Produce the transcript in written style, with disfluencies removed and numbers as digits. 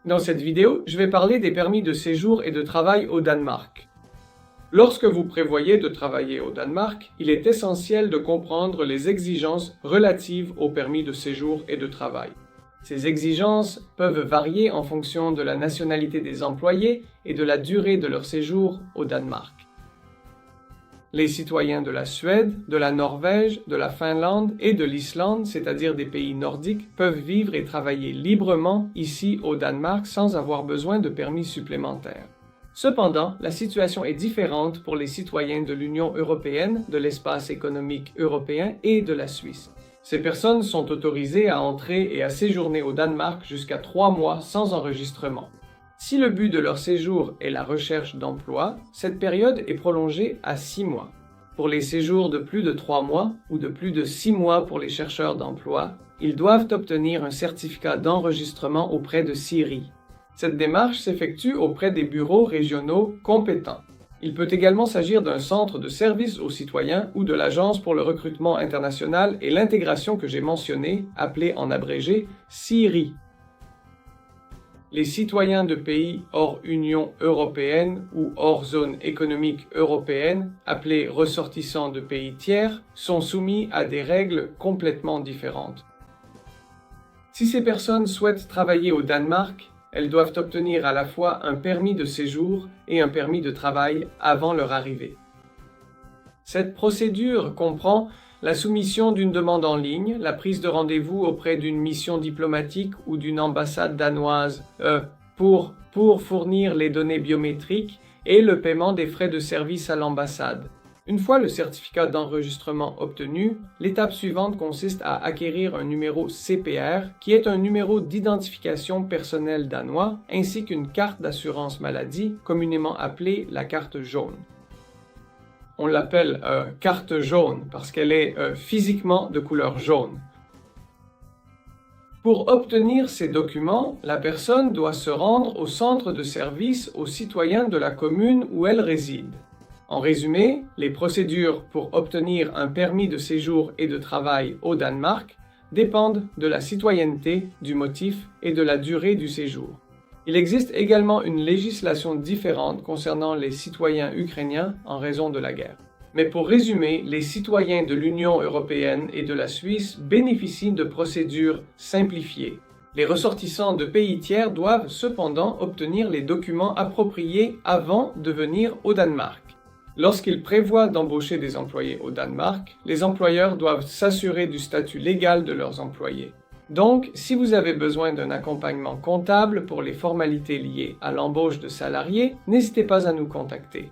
Dans cette vidéo, je vais parler des permis de séjour et de travail au Danemark. Lorsque vous prévoyez de travailler au Danemark, il est essentiel de comprendre les exigences relatives aux permis de séjour et de travail. Ces exigences peuvent varier en fonction de la nationalité des employés et de la durée de leur séjour au Danemark. Les citoyens de la Suède, de la Norvège, de la Finlande et de l'Islande, c'est-à-dire des pays nordiques, peuvent vivre et travailler librement ici au Danemark sans avoir besoin de permis supplémentaires. Cependant, la situation est différente pour les citoyens de l'Union européenne, de l'espace économique européen et de la Suisse. Ces personnes sont autorisées à entrer et à séjourner au Danemark jusqu'à 3 mois sans enregistrement. Si le but de leur séjour est la recherche d'emploi, cette période est prolongée à 6 mois. Pour les séjours de plus de 3 mois ou de plus de 6 mois pour les chercheurs d'emploi, ils doivent obtenir un certificat d'enregistrement auprès de SIRI. Cette démarche s'effectue auprès des bureaux régionaux compétents. Il peut également s'agir d'un centre de service aux citoyens ou de l'Agence pour le recrutement international et l'intégration que j'ai mentionné, appelée en abrégé SIRI. Les citoyens de pays hors Union européenne ou hors zone économique européenne, appelés ressortissants de pays tiers, sont soumis à des règles complètement différentes. Si ces personnes souhaitent travailler au Danemark, elles doivent obtenir à la fois un permis de séjour et un permis de travail avant leur arrivée. Cette procédure comprend la soumission d'une demande en ligne, la prise de rendez-vous auprès d'une mission diplomatique ou d'une ambassade danoise pour fournir les données biométriques et le paiement des frais de service à l'ambassade. Une fois le certificat d'enregistrement obtenu, l'étape suivante consiste à acquérir un numéro CPR, qui est un numéro d'identification personnelle danois, ainsi qu'une carte d'assurance maladie, communément appelée la carte jaune. On l'appelle carte jaune parce qu'elle est physiquement de couleur jaune. Pour obtenir ces documents, la personne doit se rendre au centre de service aux citoyens de la commune où elle réside. En résumé, les procédures pour obtenir un permis de séjour et de travail au Danemark dépendent de la citoyenneté, du motif et de la durée du séjour. Il existe également une législation différente concernant les citoyens ukrainiens en raison de la guerre. Mais pour résumer, les citoyens de l'Union européenne et de la Suisse bénéficient de procédures simplifiées. Les ressortissants de pays tiers doivent cependant obtenir les documents appropriés avant de venir au Danemark. Lorsqu'ils prévoient d'embaucher des employés au Danemark, les employeurs doivent s'assurer du statut légal de leurs employés. Donc, si vous avez besoin d'un accompagnement comptable pour les formalités liées à l'embauche de salariés, n'hésitez pas à nous contacter.